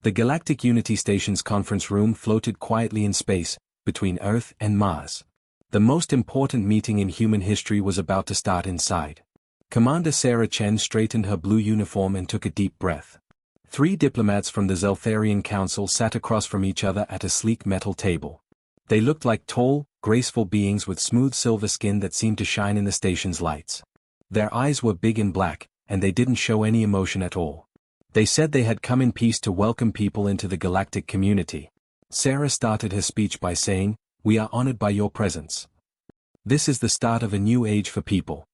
The Galactic Unity Station's conference room floated quietly in space, between Earth and Mars. The most important meeting in human history was about to start inside. Commander Sarah Chen straightened her blue uniform and took a deep breath. 3 diplomats from the Zeltharian Council sat across from each other at a sleek metal table. They looked like tall, graceful beings with smooth silver skin that seemed to shine in the station's lights. Their eyes were big and black, and they didn't show any emotion at all. They said they had come in peace to welcome people into the galactic community. Sarah started her speech by saying, "We are honored by your presence. This is the start of a new age for people."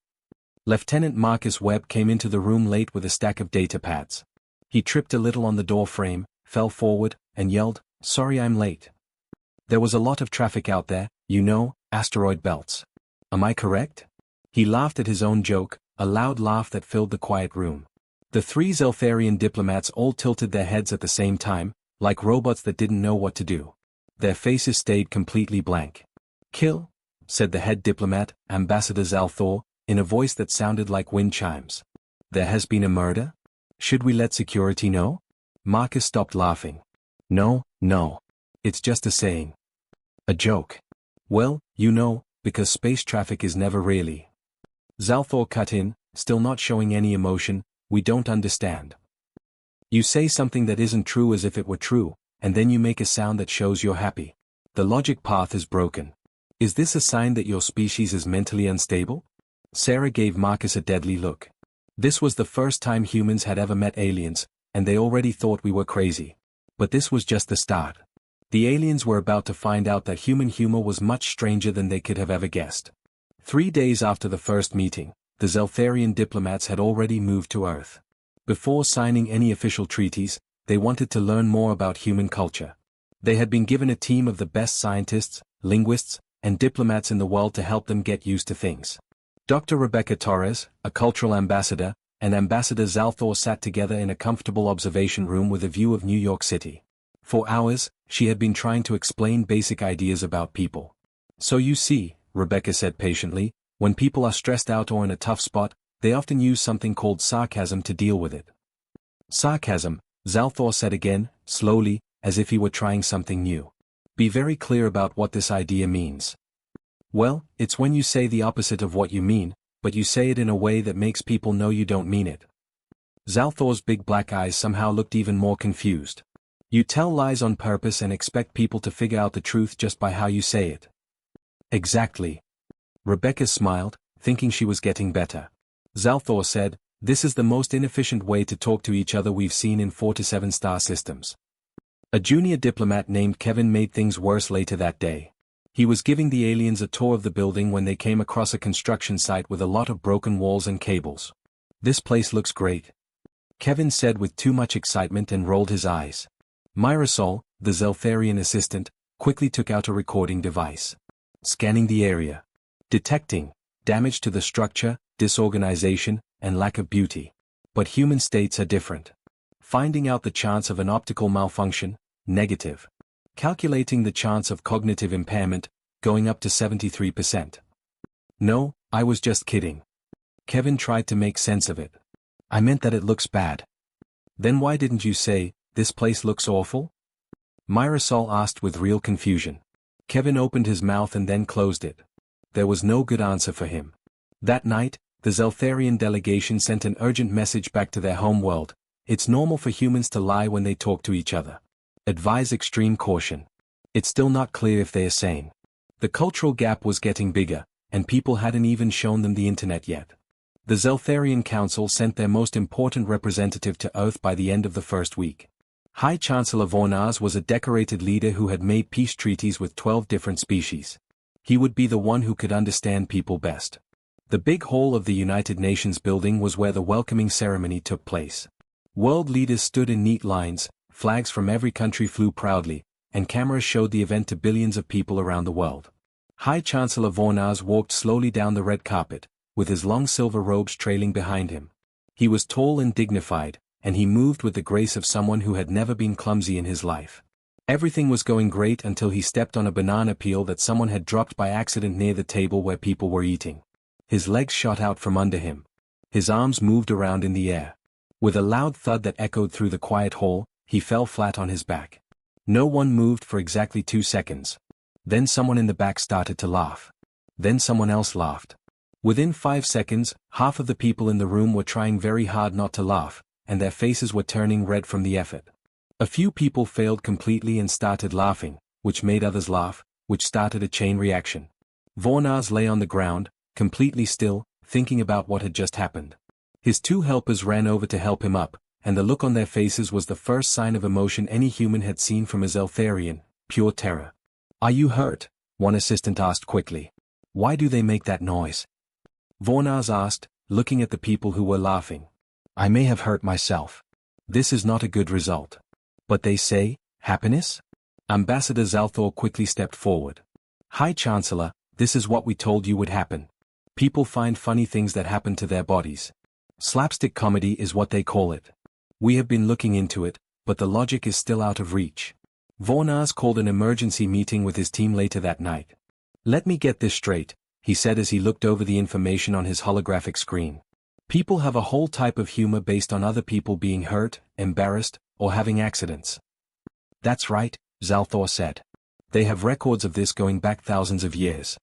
Lieutenant Marcus Webb came into the room late with a stack of data pads. He tripped a little on the door frame, fell forward, and yelled, "Sorry I'm late. There was a lot of traffic out there, you know, asteroid belts. Am I correct?" He laughed at his own joke, a loud laugh that filled the quiet room. The 3 Zeltharian diplomats all tilted their heads at the same time, like robots that didn't know what to do. Their faces stayed completely blank. "Kill," said the head diplomat, Ambassador Zalthor, in a voice that sounded like wind chimes. "There has been a murder? Should we let security know?" Marcus stopped laughing. No, it's just a saying. A joke. Well, you know, because space traffic is never really. Zalthor cut in, still not showing any emotion. "We don't understand. You say something that isn't true as if it were true, and then you make a sound that shows you're happy. The logic path is broken. Is this a sign that your species is mentally unstable?" Sarah gave Marcus a deadly look. This was the first time humans had ever met aliens, and they already thought we were crazy. But this was just the start. The aliens were about to find out that human humor was much stranger than they could have ever guessed. 3 days after the first meeting, the Zeltharian diplomats had already moved to Earth. Before signing any official treaties, they wanted to learn more about human culture. They had been given a team of the best scientists, linguists, and diplomats in the world to help them get used to things. Dr. Rebecca Torres, a cultural ambassador, and Ambassador Zalthor sat together in a comfortable observation room with a view of New York City. For hours, she had been trying to explain basic ideas about people. "So you see," Rebecca said patiently, "when people are stressed out or in a tough spot, they often use something called sarcasm to deal with it." "Sarcasm," Zalthor said again, slowly, as if he were trying something new. "Be very clear about what this idea means." "Well, it's when you say the opposite of what you mean, but you say it in a way that makes people know you don't mean it." Zalthor's big black eyes somehow looked even more confused. "You tell lies on purpose and expect people to figure out the truth just by how you say it." "Exactly." Rebecca smiled, thinking she was getting better. Zalthor said, "This is the most inefficient way to talk to each other we've seen in 4 to 7 star systems." A junior diplomat named Kevin made things worse later that day. He was giving the aliens a tour of the building when they came across a construction site with a lot of broken walls and cables. "This place looks great," Kevin said with too much excitement and rolled his eyes. Mirasol, the Zeltharian assistant, quickly took out a recording device. Scanning the area. Detecting damage to the structure, disorganization, and lack of beauty. But human states are different. Finding out the chance of an optical malfunction, negative. Calculating the chance of cognitive impairment, going up to 73%. "No, I was just kidding." Kevin tried to make sense of it. "I meant that it looks bad." "Then why didn't you say, 'This place looks awful'?" Mirasol asked with real confusion. Kevin opened his mouth and then closed it. There was no good answer for him. That night, the Zeltharian delegation sent an urgent message back to their home world. "It's normal for humans to lie when they talk to each other. Advise extreme caution." It's still not clear if they are sane. The cultural gap was getting bigger, and people hadn't even shown them the internet yet. The Zeltharian Council sent their most important representative to Earth by the end of the first week. High Chancellor Vornaz was a decorated leader who had made peace treaties with 12 different species. He would be the one who could understand people best. The big hall of the United Nations building was where the welcoming ceremony took place. World leaders stood in neat lines, flags from every country flew proudly, and cameras showed the event to billions of people around the world. High Chancellor Vornaz walked slowly down the red carpet, with his long silver robes trailing behind him. He was tall and dignified, and he moved with the grace of someone who had never been clumsy in his life. Everything was going great until he stepped on a banana peel that someone had dropped by accident near the table where people were eating. His legs shot out from under him. His arms moved around in the air. With a loud thud that echoed through the quiet hall, he fell flat on his back. No one moved for exactly 2 seconds. Then someone in the back started to laugh. Then someone else laughed. Within 5 seconds, half of the people in the room were trying very hard not to laugh, and their faces were turning red from the effort. A few people failed completely and started laughing, which made others laugh, which started a chain reaction. Vornaz lay on the ground, completely still, thinking about what had just happened. His 2 helpers ran over to help him up, and the look on their faces was the first sign of emotion any human had seen from a Zeltharian, pure terror. "Are you hurt?" one assistant asked quickly. "Why do they make that noise?" Vornaz asked, looking at the people who were laughing. "I may have hurt myself. This is not a good result. But they say, happiness?" Ambassador Zalthor quickly stepped forward. "High Chancellor, this is what we told you would happen. People find funny things that happen to their bodies. Slapstick comedy is what they call it. We have been looking into it, but the logic is still out of reach." Vornaz called an emergency meeting with his team later that night. "Let me get this straight," he said as he looked over the information on his holographic screen. "People have a whole type of humor based on other people being hurt, embarrassed, or having accidents." "That's right," Zalthor said. "They have records of this going back thousands of years.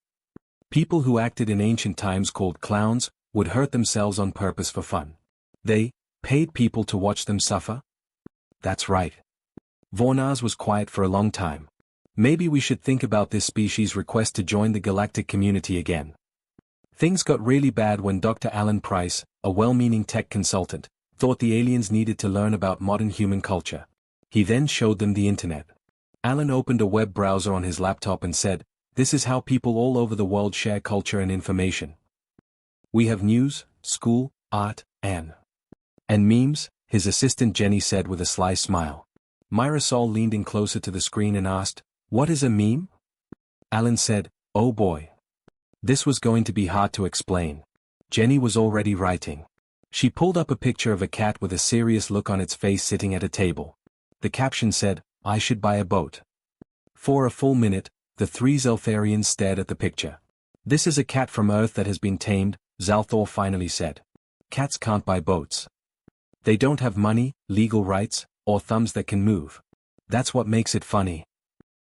People who acted in ancient times called clowns would hurt themselves on purpose for fun. They paid people to watch them suffer?" "That's right." Vornaz was quiet for a long time. "Maybe we should think about this species' request to join the galactic community again." Things got really bad when Dr. Alan Price, a well-meaning tech consultant, thought the aliens needed to learn about modern human culture. He then showed them the internet. Alan opened a web browser on his laptop and said, "This is how people all over the world share culture and information. We have news, school, art, and memes," his assistant Jenny said with a sly smile. Mirasol leaned in closer to the screen and asked, "What is a meme?" Alan said, "Oh boy. This was going to be hard to explain." Jenny was already writing. She pulled up a picture of a cat with a serious look on its face sitting at a table. The caption said, "I should buy a boat." For a full minute, the 3 Zeltharians stared at the picture. "This is a cat from Earth that has been tamed," Zalthor finally said. "Cats can't buy boats. They don't have money, legal rights, or thumbs that can move. That's what makes it funny."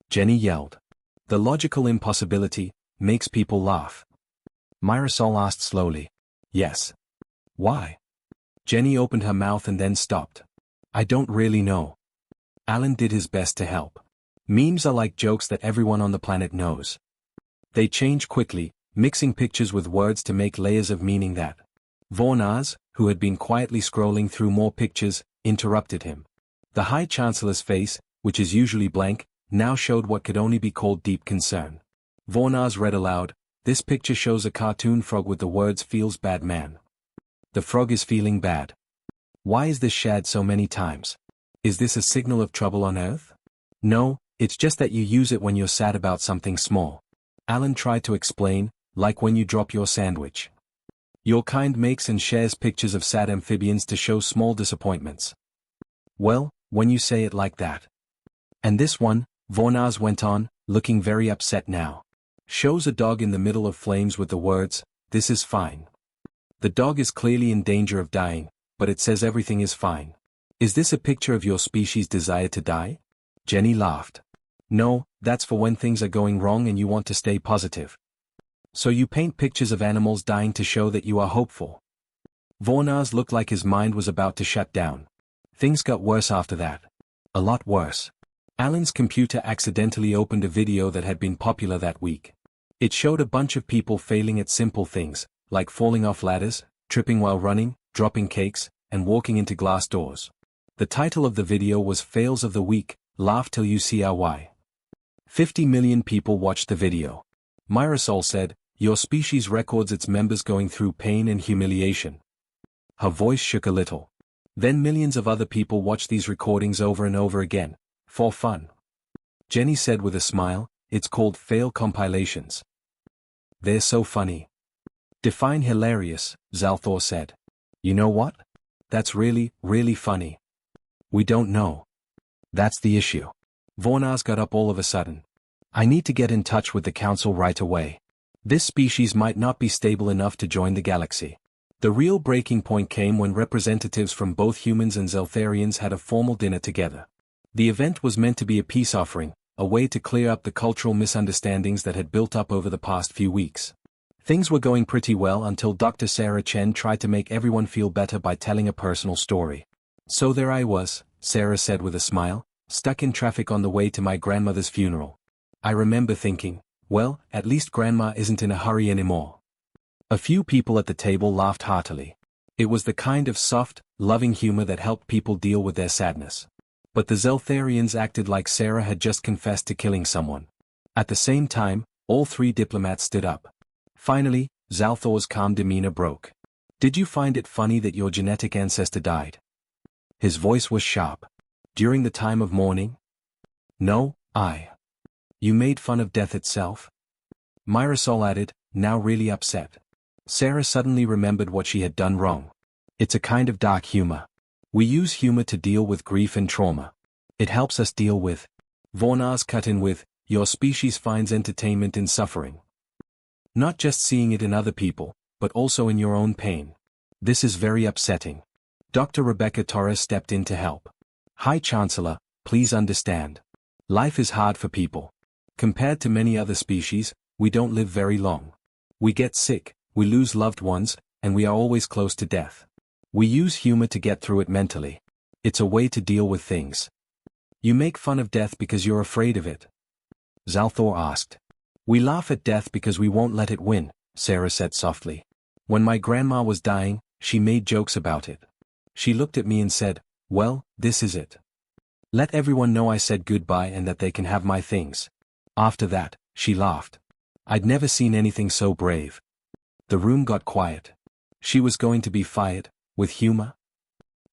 Jenny yelled. "The logical impossibility makes people laugh." Mirasol asked slowly. "Yes. Why?" Jenny opened her mouth and then stopped. "I don't really know." Alan did his best to help. "Memes are like jokes that everyone on the planet knows. They change quickly, mixing pictures with words to make layers of meaning that." Vornaz, who had been quietly scrolling through more pictures, interrupted him. The High Chancellor's face, which is usually blank, now showed what could only be called deep concern. Vornaz read aloud, "This picture shows a cartoon frog with the words 'feels bad man.' The frog is feeling bad. Why is this shared so many times? Is this a signal of trouble on Earth? No, it's just that you use it when you're sad about something small." Alan tried to explain, like when you drop your sandwich. Your kind makes and shares pictures of sad amphibians to show small disappointments. Well, when you say it like that. And this one, Vornaz went on, looking very upset now. Shows a dog in the middle of flames with the words, "This is fine." The dog is clearly in danger of dying, but it says everything is fine. Is this a picture of your species' desire to die? Jenny laughed. No, that's for when things are going wrong and you want to stay positive. So you paint pictures of animals dying to show that you are hopeful. Vornaz looked like his mind was about to shut down. Things got worse after that. A lot worse. Alan's computer accidentally opened a video that had been popular that week. It showed a bunch of people failing at simple things, like falling off ladders, tripping while running, dropping cakes, and walking into glass doors. The title of the video was Fails of the Week, Laugh Till You See Our Why. 50 million people watched the video. Mirasol said, "Your species records its members going through pain and humiliation." Her voice shook a little. Then millions of other people watched these recordings over and over again, for fun. Jenny said with a smile, "It's called fail compilations. They're so funny." "Define hilarious," Zalthor said. "You know what? That's really, really funny." "We don't know. That's the issue." Vornaz got up all of a sudden. "I need to get in touch with the council right away. This species might not be stable enough to join the galaxy." The real breaking point came when representatives from both humans and Zeltharians had a formal dinner together. The event was meant to be a peace offering, a way to clear up the cultural misunderstandings that had built up over the past few weeks. Things were going pretty well until Dr. Sarah Chen tried to make everyone feel better by telling a personal story. So there I was, Sarah said with a smile, stuck in traffic on the way to my grandmother's funeral. I remember thinking, well, at least Grandma isn't in a hurry anymore. A few people at the table laughed heartily. It was the kind of soft, loving humor that helped people deal with their sadness. But the Zeltharians acted like Sarah had just confessed to killing someone. At the same time, all three diplomats stood up. Finally, Zalthor's calm demeanor broke. Did you find it funny that your genetic ancestor died? His voice was sharp. During the time of mourning? No, You made fun of death itself? Mirasol added, now really upset. Sarah suddenly remembered what she had done wrong. It's a kind of dark humor. We use humor to deal with grief and trauma. It helps us deal with. Vornaz cut in with, your species finds entertainment in suffering. Not just seeing it in other people, but also in your own pain. This is very upsetting. Dr. Rebecca Torres stepped in to help. Hi Chancellor, please understand. Life is hard for people. Compared to many other species, we don't live very long. We get sick, we lose loved ones, and we are always close to death. We use humor to get through it mentally. It's a way to deal with things. You make fun of death because you're afraid of it? Zalthor asked. We laugh at death because we won't let it win, Sarah said softly. When my grandma was dying, she made jokes about it. She looked at me and said, well, this is it. Let everyone know I said goodbye and that they can have my things. After that, she laughed. I'd never seen anything so brave. The room got quiet. She was going to be fired, with humor?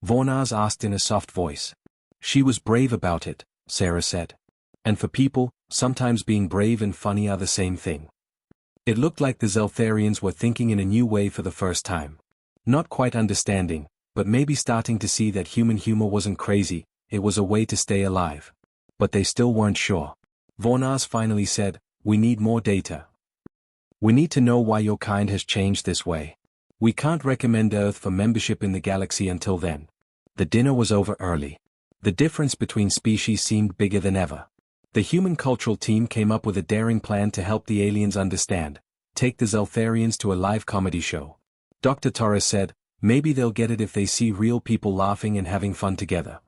Vornaz asked in a soft voice. She was brave about it, Sarah said. And for people, sometimes being brave and funny are the same thing. It looked like the Zeltharians were thinking in a new way for the first time. Not quite understanding, but maybe starting to see that human humor wasn't crazy, it was a way to stay alive. But they still weren't sure. Vornaz finally said, we need more data. We need to know why your kind has changed this way. We can't recommend Earth for membership in the galaxy until then. The dinner was over early. The difference between species seemed bigger than ever. The human cultural team came up with a daring plan to help the aliens understand. Take the Zeltharians to a live comedy show. Dr. Torres said, maybe they'll get it if they see real people laughing and having fun together.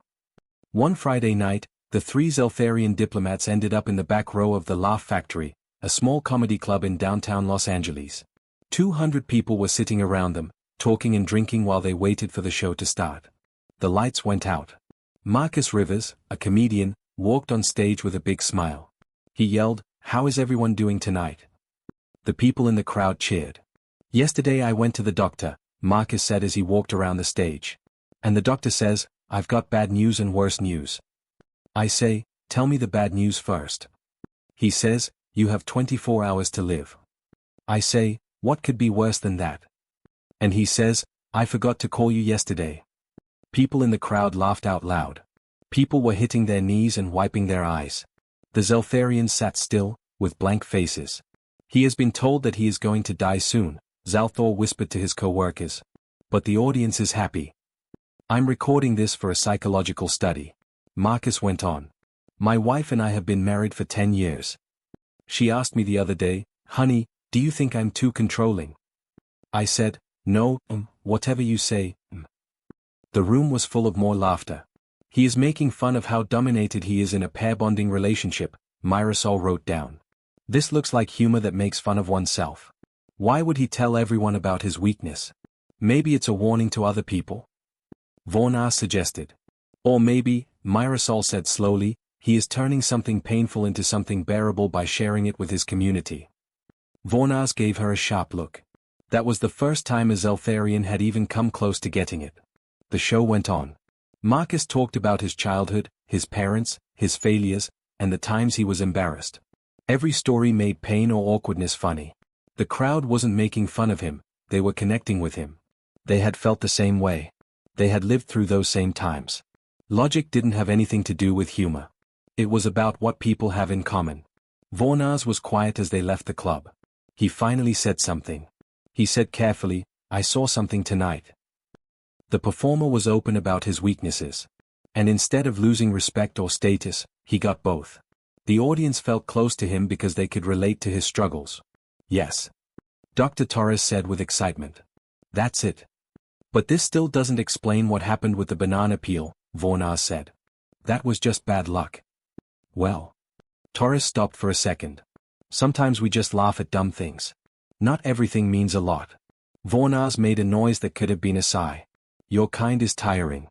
One Friday night, the three Zeltharian diplomats ended up in the back row of the Laugh Factory, a small comedy club in downtown Los Angeles. 200 people were sitting around them, talking and drinking while they waited for the show to start. The lights went out. Marcus Rivers, a comedian, walked on stage with a big smile. He yelled, how is everyone doing tonight? The people in the crowd cheered. Yesterday I went to the doctor, Marcus said as he walked around the stage. And the doctor says, I've got bad news and worse news. I say, tell me the bad news first. He says, you have 24 hours to live. I say, what could be worse than that? And he says, I forgot to call you yesterday. People in the crowd laughed out loud. People were hitting their knees and wiping their eyes. The Zeltharians sat still, with blank faces. He has been told that he is going to die soon, Zalthor whispered to his co-workers. But the audience is happy. I'm recording this for a psychological study. Marcus went on. My wife and I have been married for 10 years. She asked me the other day, honey, do you think I'm too controlling? I said, no, whatever you say. The room was full of more laughter. He is making fun of how dominated he is in a pair-bonding relationship, Mirasol wrote down. This looks like humor that makes fun of oneself. Why would he tell everyone about his weakness? Maybe it's a warning to other people? Vornaz suggested. Or maybe, Mirasol said slowly, he is turning something painful into something bearable by sharing it with his community. Vornaz gave her a sharp look. That was the first time a Zeltharian had even come close to getting it. The show went on. Marcus talked about his childhood, his parents, his failures, and the times he was embarrassed. Every story made pain or awkwardness funny. The crowd wasn't making fun of him, they were connecting with him. They had felt the same way. They had lived through those same times. Logic didn't have anything to do with humor. It was about what people have in common. Vornaz was quiet as they left the club. He finally said something. He said carefully, I saw something tonight. The performer was open about his weaknesses. And instead of losing respect or status, he got both. The audience felt close to him because they could relate to his struggles. Yes. Dr. Torres said with excitement. That's it. But this still doesn't explain what happened with the banana peel, Vornaz said. That was just bad luck. Well. Torres stopped for a second. Sometimes we just laugh at dumb things. Not everything means a lot. Vornaz made a noise that could have been a sigh. Your kind is tiring.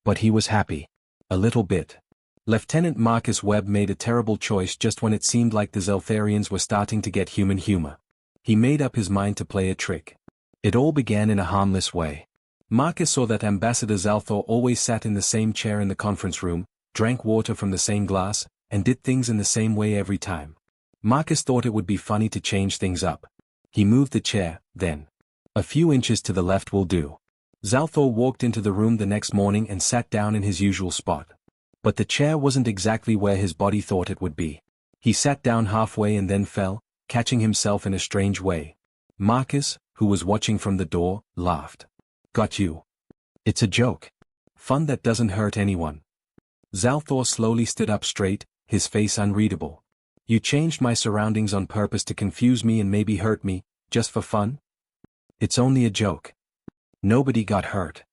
But he was happy. A little bit. Lieutenant Marcus Webb made a terrible choice just when it seemed like the Zeltharians were starting to get human humor. He made up his mind to play a trick. It all began in a harmless way. Marcus saw that Ambassador Zalthor always sat in the same chair in the conference room, drank water from the same glass, and did things in the same way every time. Marcus thought it would be funny to change things up. He moved the chair, then. A few inches to the left will do. Zalthor walked into the room the next morning and sat down in his usual spot. But the chair wasn't exactly where his body thought it would be. He sat down halfway and then fell, catching himself in a strange way. Marcus, who was watching from the door, laughed. Got you. It's a joke. Fun that doesn't hurt anyone. Zalthor slowly stood up straight, his face unreadable. You changed my surroundings on purpose to confuse me and maybe hurt me, just for fun? It's only a joke. Nobody got hurt.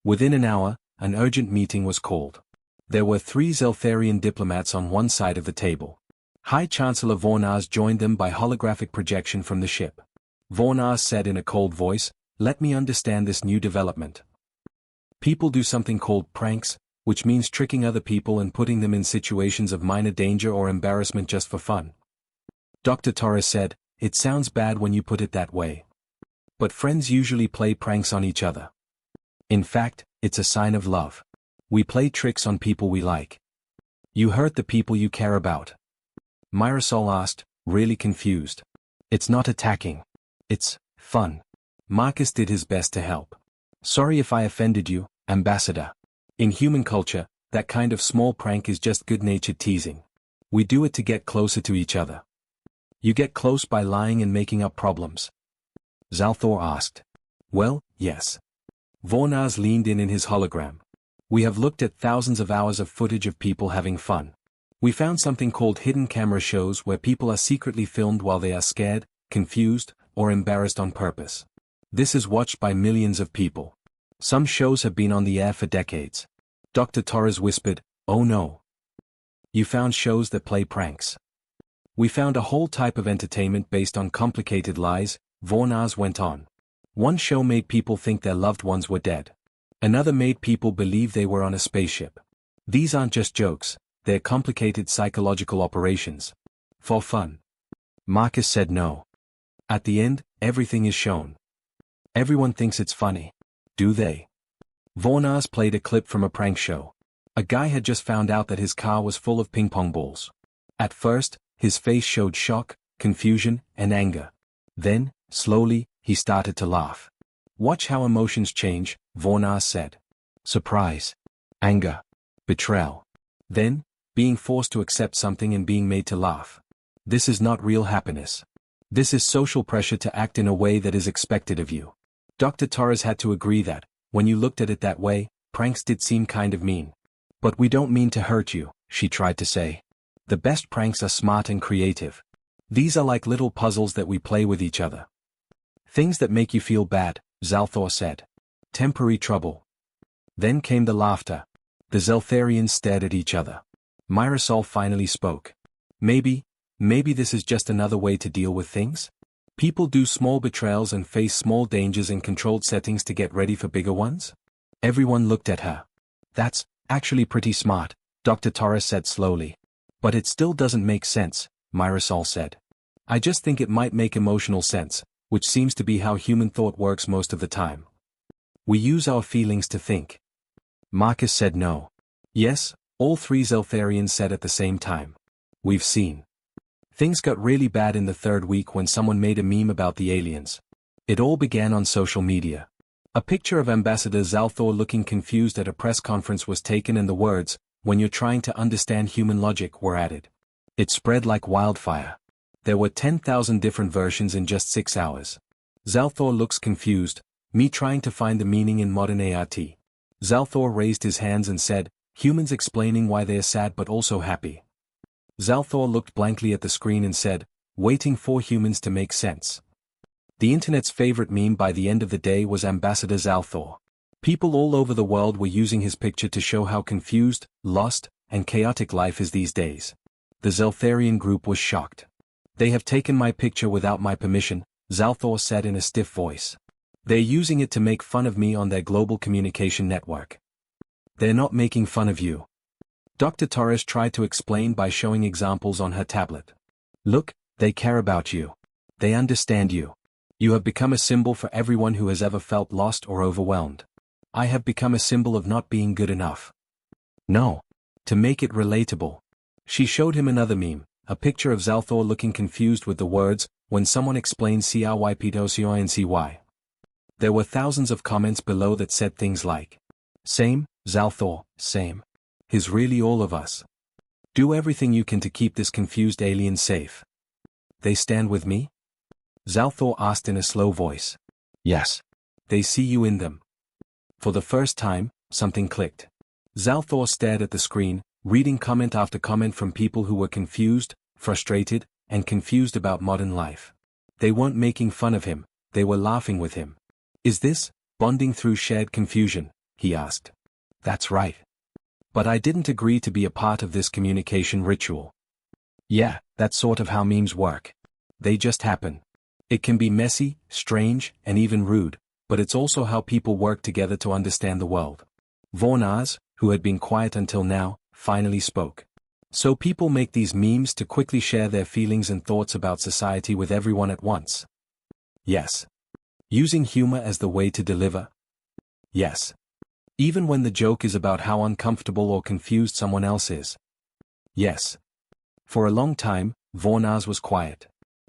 Within an hour, an urgent meeting was called. There were 3 Zeltharian diplomats on one side of the table. High Chancellor Vornaz joined them by holographic projection from the ship. Vornaz said in a cold voice, let me understand this new development. People do something called pranks, which means tricking other people and putting them in situations of minor danger or embarrassment just for fun. Dr. Torres said, it sounds bad when you put it that way. But friends usually play pranks on each other. In fact, it's a sign of love. We play tricks on people we like. You hurt the people you care about. Mirasol asked, really confused. It's not attacking. It's fun. Marcus did his best to help. Sorry if I offended you, Ambassador. In human culture, that kind of small prank is just good-natured teasing. We do it to get closer to each other. You get close by lying and making up problems. Zalthor asked. Well, yes. Vornaz leaned in his hologram. We have looked at thousands of hours of footage of people having fun. We found something called hidden camera shows where people are secretly filmed while they are scared, confused, or embarrassed on purpose. This is watched by millions of people. Some shows have been on the air for decades. Dr. Torres whispered, oh no. You found shows that play pranks. We found a whole type of entertainment based on complicated lies, Vornaz went on. One show made people think their loved ones were dead. Another made people believe they were on a spaceship. These aren't just jokes, they're complicated psychological operations. For fun. Marcus said no. At the end, everything is shown. Everyone thinks it's funny. Do they? Vornaz played a clip from a prank show. A guy had just found out that his car was full of ping-pong balls. At first, his face showed shock, confusion, and anger. Then, slowly, he started to laugh. Watch how emotions change, Vornaz said. Surprise. Anger. Betrayal. Then, being forced to accept something and being made to laugh. This is not real happiness. This is social pressure to act in a way that is expected of you. Dr. Torres had to agree that, when you looked at it that way, pranks did seem kind of mean. But we don't mean to hurt you, she tried to say. The best pranks are smart and creative. These are like little puzzles that we play with each other. Things that make you feel bad, Zalthor said. Temporary trouble. Then came the laughter. The Zeltharians stared at each other. Mirasol finally spoke. Maybe this is just another way to deal with things? People do small betrayals and face small dangers in controlled settings to get ready for bigger ones? Everyone looked at her. That's actually pretty smart, Dr. Torres said slowly. But it still doesn't make sense, Mirasol said. I just think it might make emotional sense, which seems to be how human thought works most of the time. We use our feelings to think. Marcus said no. Yes, all 3 Zeltharians said at the same time. We've seen. Things got really bad in the 3rd week when someone made a meme about the aliens. It all began on social media. A picture of Ambassador Zalthor looking confused at a press conference was taken and the words, when you're trying to understand human logic, were added. It spread like wildfire. There were 10,000 different versions in just 6 hours. Zalthor looks confused, me trying to find the meaning in modern ART. Zalthor raised his hands and said, humans explaining why they are sad but also happy. Zalthor looked blankly at the screen and said, waiting for humans to make sense. The internet's favorite meme by the end of the day was Ambassador Zalthor. People all over the world were using his picture to show how confused, lost, and chaotic life is these days. The Zeltharian group was shocked. They have taken my picture without my permission, Zalthor said in a stiff voice. They're using it to make fun of me on their global communication network. They're not making fun of you. Dr. Torres tried to explain by showing examples on her tablet. Look, they care about you. They understand you. You have become a symbol for everyone who has ever felt lost or overwhelmed. I have become a symbol of not being good enough. No. To make it relatable. She showed him another meme, a picture of Zalthor looking confused with the words, when someone explained CRYPTOCINCY. There were thousands of comments below that said things like, same, Zalthor, same. He's really all of us. Do everything you can to keep this confused alien safe. They stand with me? Zalthor asked in a slow voice. Yes. They see you in them. For the first time, something clicked. Zalthor stared at the screen, reading comment after comment from people who were confused, frustrated, and confused about modern life. They weren't making fun of him, they were laughing with him. Is this bonding through shared confusion? He asked. That's right. But I didn't agree to be a part of this communication ritual. Yeah, that's sort of how memes work. They just happen. It can be messy, strange, and even rude, but it's also how people work together to understand the world. Vornaz, who had been quiet until now, finally spoke. So people make these memes to quickly share their feelings and thoughts about society with everyone at once. Yes. Using humor as the way to deliver? Yes. Even when the joke is about how uncomfortable or confused someone else is? Yes. For a long time, Vornaz was quiet.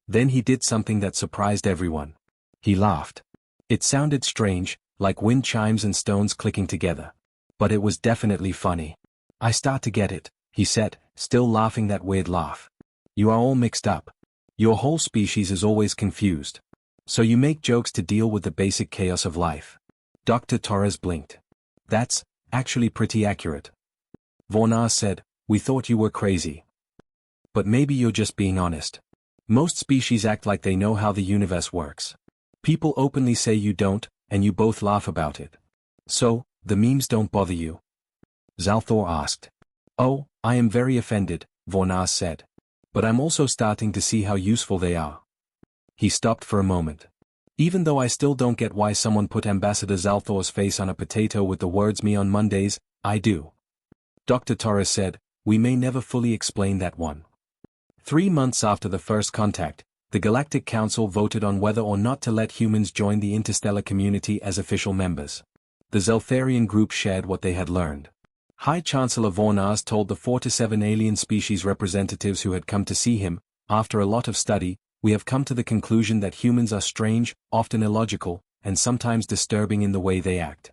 Then he did something that surprised everyone. He laughed. It sounded strange, like wind chimes and stones clicking together. But it was definitely funny. I start to get it, he said, still laughing that weird laugh. You are all mixed up. Your whole species is always confused. So you make jokes to deal with the basic chaos of life. Dr. Torres blinked. That's actually pretty accurate. Vornaz said, we thought you were crazy. But maybe you're just being honest. Most species act like they know how the universe works. People openly say you don't, and you both laugh about it. So, the memes don't bother you? Zalthor asked. Oh, I am very offended, Vornaz said. But I'm also starting to see how useful they are. He stopped for a moment. Even though I still don't get why someone put Ambassador Zalthor's face on a potato with the words me on Mondays, I do. Dr. Torres said, we may never fully explain that one. 3 months after the first contact, the Galactic Council voted on whether or not to let humans join the interstellar community as official members. The Zeltharian group shared what they had learned. High Chancellor Vornaz told the 4 to 7 alien species representatives who had come to see him, after a lot of study, we have come to the conclusion that humans are strange, often illogical, and sometimes disturbing in the way they act.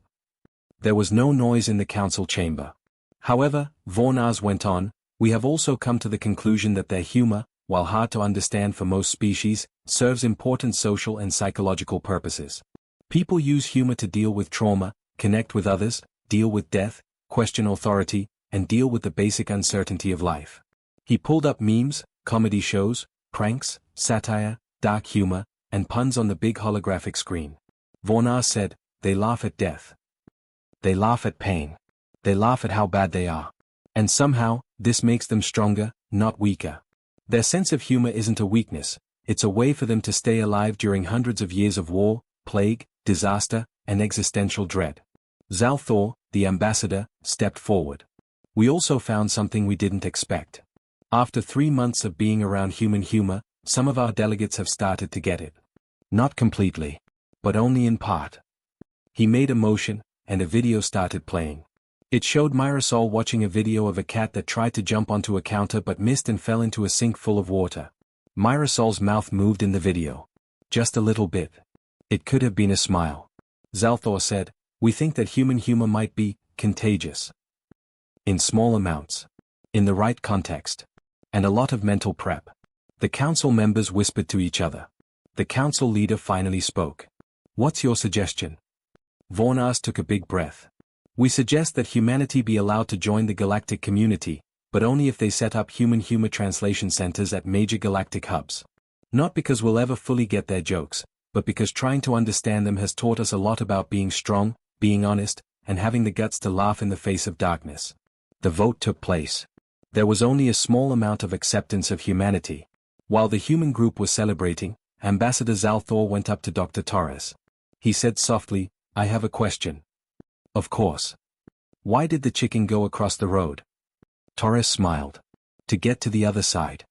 There was no noise in the council chamber. However, Vornaz went on, we have also come to the conclusion that their humor, while hard to understand for most species, serves important social and psychological purposes. People use humor to deal with trauma, connect with others, deal with death, question authority, and deal with the basic uncertainty of life. He pulled up memes, comedy shows, pranks, satire, dark humor, and puns on the big holographic screen. Vornaz said, they laugh at death. They laugh at pain. They laugh at how bad they are. And somehow, this makes them stronger, not weaker. Their sense of humor isn't a weakness, it's a way for them to stay alive during hundreds of years of war, plague, disaster, and existential dread. Zalthor, the ambassador, stepped forward. We also found something we didn't expect. After 3 months of being around human humor, some of our delegates have started to get it. Not completely. But only in part. He made a motion, and a video started playing. It showed Mirasol watching a video of a cat that tried to jump onto a counter but missed and fell into a sink full of water. Mirasol's mouth moved in the video. Just a little bit. It could have been a smile. Zalthor said, we think that human humor might be contagious. In small amounts. In the right context. And a lot of mental prep. The council members whispered to each other. The council leader finally spoke. What's your suggestion? Vornaz took a big breath. We suggest that humanity be allowed to join the galactic community, but only if they set up human humor translation centers at major galactic hubs. Not because we'll ever fully get their jokes, but because trying to understand them has taught us a lot about being strong, being honest, and having the guts to laugh in the face of darkness. The vote took place. There was only a small amount of acceptance of humanity. While the human group was celebrating, Ambassador Zalthor went up to Dr. Torres. He said softly, "I have a question." "Of course. Why did the chicken go across the road?" Torres smiled. "To get to the other side."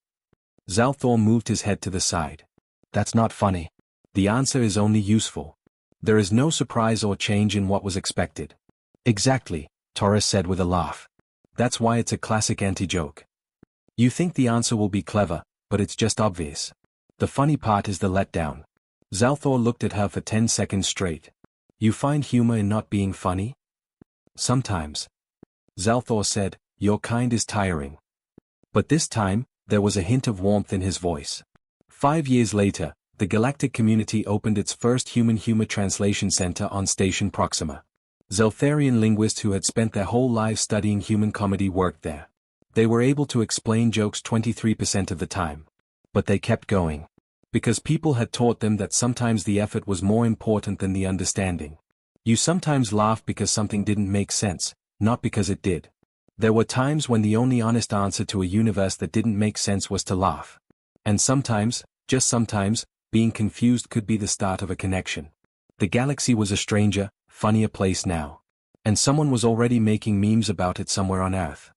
Zalthor moved his head to the side. "That's not funny. The answer is only useful. There is no surprise or change in what was expected." "Exactly," Torres said with a laugh. "That's why it's a classic anti-joke. You think the answer will be clever, but it's just obvious. The funny part is the letdown." Zalthor looked at her for 10 seconds straight. "You find humor in not being funny?" "Sometimes." Zalthor said, "Your kind is tiring." But this time, there was a hint of warmth in his voice. 5 years later, the galactic community opened its first human humor translation center on Station Proxima. Zeltharian linguists who had spent their whole lives studying human comedy worked there. They were able to explain jokes 23% of the time. But they kept going. Because people had taught them that sometimes the effort was more important than the understanding. You sometimes laugh because something didn't make sense, not because it did. There were times when the only honest answer to a universe that didn't make sense was to laugh. And sometimes, just sometimes, being confused could be the start of a connection. The galaxy was a stranger, funnier place now. And someone was already making memes about it somewhere on Earth.